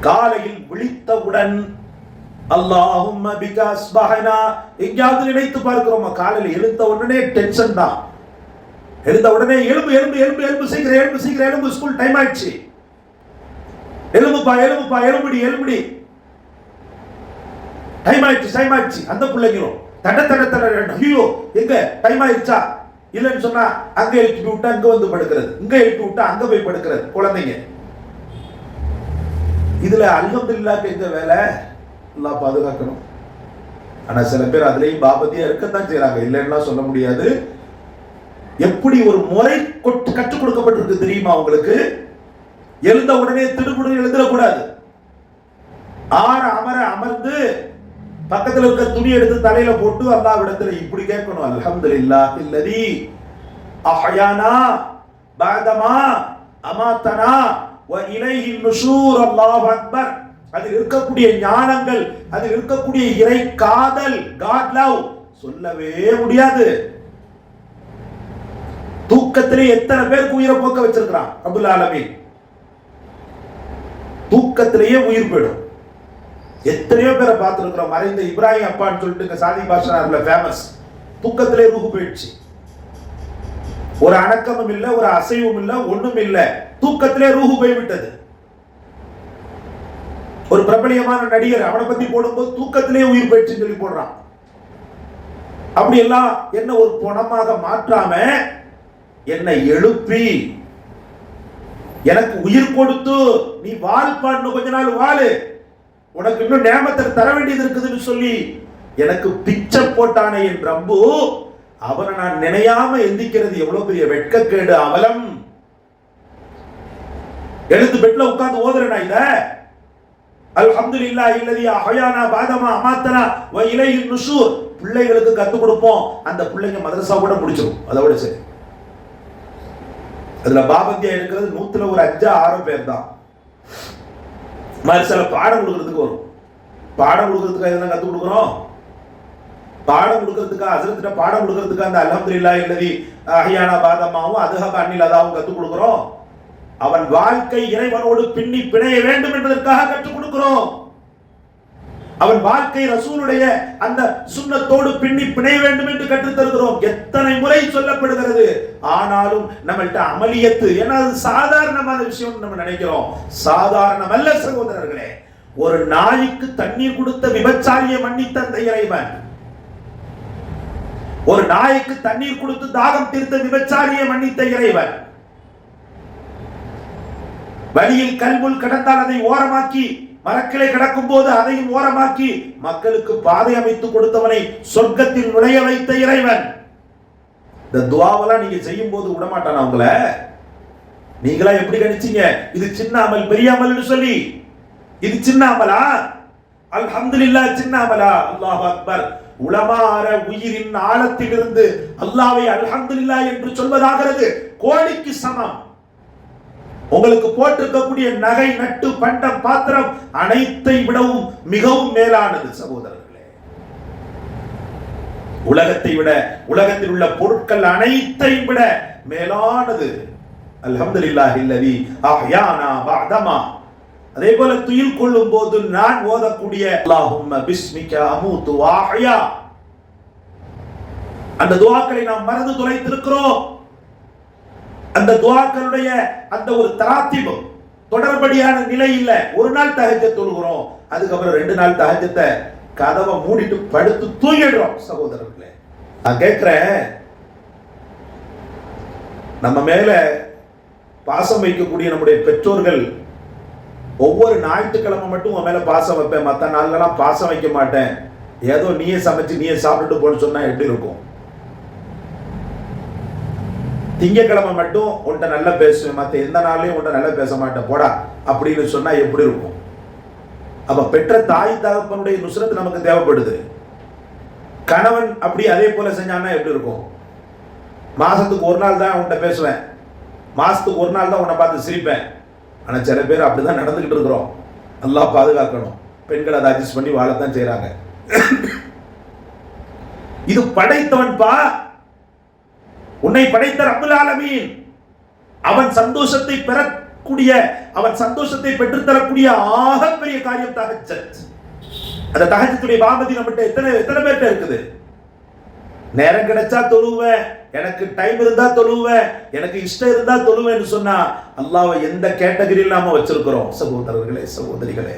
காலையில் விழித்தவுடன் அல்லாஹும்ம பிக அஸ்பஹனா, எங்கேயாவது நினைத்து பார்க்கிறோமா? காலையில் எழுந்த உடனே டென்ஷன் தான். எழுந்த உடனே எழும்பு எழும்பு எழும்பு எழும்பு சீக்கிரம் எழும்பு சீக்கிரம் எழும்பு, ஸ்கூல் டைம் ஆயிடுச்சு, எழும்புப்பா எழும்புப்பா எழும்புடி எழும்புடி, டைம் ஆயிடுச்சு டைம் ஆயிடுச்சு. அந்த பிள்ளைங்களும் தட தட தட, ஐயோ எங்க டைம் ஆயிடுச்சா? இல்லைன்னு சொன்னா அங்க எழுப்பி விட்டா அங்க வந்து படுக்கிறது, இங்க எழுப்பி விட்டா அங்க போய் படுக்கிறது குழந்தைங்க. இதுல அல்ஹம்துலில்லாஹ் எங்க வேலை? அல்லாஹ் பாதுகாக்கணும். ஆனா சில பேர் அதுலயும் பாபதியா இருக்கத்தான் செய்யறாங்க, இல்லைன்னா சொல்ல முடியாது. எப்படி ஒரு முறை கற்றுக் கொடுக்கப்பட்டிருக்கு தெரியுமா உங்களுக்கு? எழுந்த உடனே திடுபுடு எழுந்திடக்கூடாது. அமர அமர்ந்து பக்கத்தில் இருக்க துணி எடுத்து தலையில போட்டு அல்லாஹ்விடத்துல இப்படி கேட்கணும், அல்ஹம்துலில்லாஹ் இல்லதி அஹ்யானா பஅதமா அமாத்தனா வ இலைஹி நுஷூர், அல்லாஹு அக்பர். அதில் இருக்கக்கூடிய ஞானங்கள், அதில் இருக்கக்கூடிய இறை காதல், காட் லவ் சொல்லவே முடியாது. தூக்கத்திலே எத்தனை பேருக்கு உயிரை போக்க வச்சிருக்கிறான் ரப்புல் ஆலமீன். தூக்கத்திலேயே உயிர் போயிடும். எத்தனையோ பேரை பார்த்திருக்கிறோம். மறைந்த இப்ராஹிம் அப்பான்னு சொல்லிட்டு சாதி பாஷனார்ல ஃபேமஸ். தூக்கத்திலே ரூஹு போயிடுச்சு. ஒரு அடக்கமும் இல்லை, ஒரு அசைவும் இல்லை, ஒண்ணும் இல்லை, தூக்கத்திலே ரூஹு போய்விட்டது. ஒரு பிரபலியமான நடிகர், அவனை பத்தி போடும்போது தூக்கத்திலே உயிர் போயிடுச்சுன்னு சொல்லி போடுறான். அப்படி எல்லாம் என்ன ஒரு பணமாக மாற்றாம என்னை எழுப்பி எனக்கு உயிர் கொடுத்து நீ வாழ்ப்பான்னு கொஞ்ச நாள் வாழு, உனக்கு இன்னும் நேமத்தை தர வேண்டியது இருக்குதுன்னு சொல்லி எனக்கு பிச்சை போட்டானே என் ரப்பு, அவனை நான் நினையாம எந்திக்கிறது எவ்வளவு பெரிய வெட்கக்கேடு, அவலம். எழுந்து பெட்ல உட்கார்ந்து ஓதுறேனா இத? அல்ஹம்துலில்லாஹ் இல்லதி அஹ்யானா பஅதமா அமாத்தனா வ இலைஹி நுஷூர். பிள்ளைகளுக்கு கற்றுக் கொடுப்போம், அந்த பிள்ளைங்க மதரசா கூட முடிச்சிடும், அதோட சரி. அதுல பாபத்தியா இருக்கிறது 100ல ஒரு 5-6 பேர் தான். சில பாடம் கொடுக்கறதுக்கு வரும். பாடம் கொடுக்கறதுக்கு எதனா கற்றுக் கொடுக்குறோம்? பாடம் கொடுக்கறதுக்கு ஹஸ்ரத்ட்ட பாடம் கொடுக்கறதுக்கு அந்த அல்ஹம்துலில்லாஹ் இல்லதி அஹ்யானா பஅதமாவும் அதுஹப அன்னில் அதாவும் கற்றுக் கொடுக்குறோம். அவன் வாழ்க்கை இறைவனோடு பின்னி பிணைய வேண்டும் என்பதற்காக கற்றுக் கொடுக்கிறோம். அவன் வாழ்க்கை ரசூலுடைய அந்த சுன்னத்தோடு பின்னி பிணைய வேண்டும் என்று கற்றுத் தருகிறோம். எத்தனை முறை சொல்லப்படுகிறது. ஆனாலும் நம்மள்ட்ட அமலியத்து, ஏன்னா அது சாதாரணமான விஷயம் நம்ம நினைக்கிறோம். சாதாரணம் அல்ல சகோதரர்களே. ஒரு நாய்க்கு தண்ணீர் கொடுத்த விபச்சாரியை மன்னித்த அந்த இறைவன், ஒரு நாய்க்கு தண்ணீர் கொடுத்து தாகம் தீர்த்த விபச்சாரியை மன்னித்த இறைவன், வழியில் கல்முள் கடந்தால் அதை ஓரமாக்கி, மரக்கிளை கிடக்கும் போது அதையும் ஓரமாக்கி மக்களுக்கு பாதை அமைத்து கொடுத்தவனை சொர்க்கத்தில் நுழைய வைத்த இறைவன். இந்த துஆவெல்லாம் நீங்க செய்யும் போது விடமாட்டானா உங்களை? நீங்களா எப்படி கணிச்சீங்க இது சின்ன அமல் பெரிய அமல்னு சொல்லி? இது சின்ன அமலா? அல்ஹம்துலில்லாஹ் சின்ன அமலா? அல்லாஹு அக்பர். உலமாற உயிரின் ஆழத்திலிருந்து அல்லாஹ்வை அல்ஹம்துலில்லாஹ் என்று சொல்வதாகிறது கோடிக்கு சமம். உங்களுக்கு போட்டிருக்கக்கூடிய நகை நட்டு பண்டம் பாத்திரம் அனைத்தை விடவும் மிகவும் மேலானது சகோதரர்களே. உலகத்தை விட, உலகத்தில் உள்ள பொருட்கள் அனைத்தை விட மேலானது அல்ஹம்துலில்லாஹ் இல்லதி அஹ்யானா பஅதமா. அதே போல துயில் கொள்ளும் போது நான் ஓதக்கூடிய அல்லாஹும்ம பிஸ்மிக அமூது வ அஹ்யா, அந்த துஆக்களை நாம் மறந்து தொலைத்திருக்கிறோம். அந்த துஆக்களுடைய அந்த ஒரு தராத்திபு தொடர்படியான நிலை இல்ல. ஒரு நாள் தஹஜ்ஜத் தொழுகிறோம், அதுக்கப்புறம் 2 நாள் தஹஜ்ஜத்தை கதவை மூடிட்டு படுத்து தூங்கிடுறோம் சகோதரர்களே. நான் கேட்கிறேன், நம்ம மேல பாசம் வைக்கக்கூடிய நம்முடைய பெற்றோர்கள் ஒவ்வொரு ஞாயிற்றுக்கிழமை மட்டும் உன் மேல பாசம் வைப்பேன், மற்ற நாள்லாம் பாசம் வைக்க மாட்டேன், ஏதோ நீயே சமைச்சு நீயே சாப்பிட்டுட்டு போன்னு சொன்னா எப்படி இருக்கும்? திங்கக்கிழமை மட்டும் உன்கிட்ட நல்லா பேசுவேன், மற்ற எந்த நாள்லையும் உன்கிட்ட நல்லா பேச மாட்டேன் போடா அப்படின்னு சொன்னா எப்படி இருக்கும்? அப்ப பெற்ற தாய் தகப்பனுடைய நுஸ்ரத் நமக்கு தேவைப்படுது. கணவன் அப்படி அதே போல செஞ்சான்னா எப்படி இருக்கும்? மாசத்துக்கு ஒரு நாள் தான் உன்கிட்ட பேசுவேன், மாசத்துக்கு ஒரு நாள் தான் உன்னை பார்த்து சிரிப்பேன். ஆனா சில பேர் அப்படிதான் நடந்துகிட்டு இருக்கிறோம். அல்லாஹ் பாதுகாக்கணும். பெண்கள் அதை அட்ஜஸ்ட் பண்ணி வாழத்தான் செய்யறாங்க. இது படைத்தவன் பா, உன்னை படைத்த ரப்புல் ஆலமீன். அவன் சந்தோஷத்தை பெற கொடுக்கக்கூடிய அவன் சந்தோஷத்தை பெற்றுத்தரக்கூடிய ஆகப்பெரிய காரியம் தஹஜ்ஜத். அந்த தஹஜ்ஜுடைய பாமதி நம்மகிட்ட எத்தனை பேர்கிட்ட இருக்குது? நேரம் கிடைச்சா தொழுவேன், எனக்கு டைம் இருந்தா தொழுவேன், எனக்கு இஷ்டம் இருந்தா தொழுவேன்னு சொன்னா அல்லாஹ்வை எந்த கேட்டகரியில் நாம வச்சிருக்கிறோம்? சகோதரர்களே, சகோதரிகளே,